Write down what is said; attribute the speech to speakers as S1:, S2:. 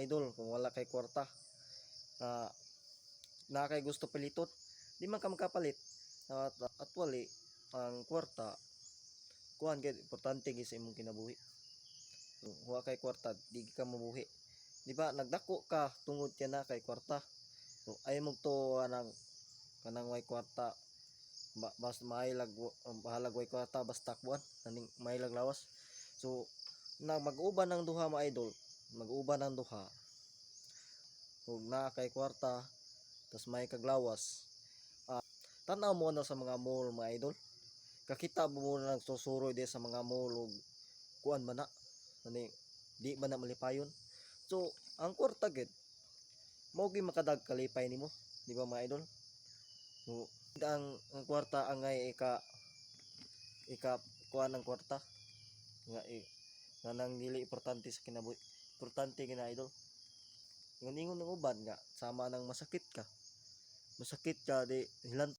S1: idol, kung wala kay kwarta, na kay gusto paliton, di man ka makapalit. At wali ang kwarta, kuan gid importante gid sa imong kinabuhi. Wa kay kwarta di ka mabuhi, di ba? Nagdako ka tungod kay na kay kwarta. So ay mo to kanang way kwarta, basta mailag bahalag way kwarta basta kuan aning mailag lawas. So mag-uban ng duha mga idol, mag-uban ng duha ug na kay kwarta tas may kaglawas. Tanaw mo na sa mga mall mga idol, kakita mo muna nagsusuroy di sa mga mall ug kuan man na ani, di man na malipayon. So ang kwarta gid mao gi makadag kalipay nimo, di ba mga idol? So, ang kwarta angay ika kuan ng kwarta nga nang dili importante sa kinabuhi. Importante gina idol. Ngon ng uban nga sama nang masakit ka di hilan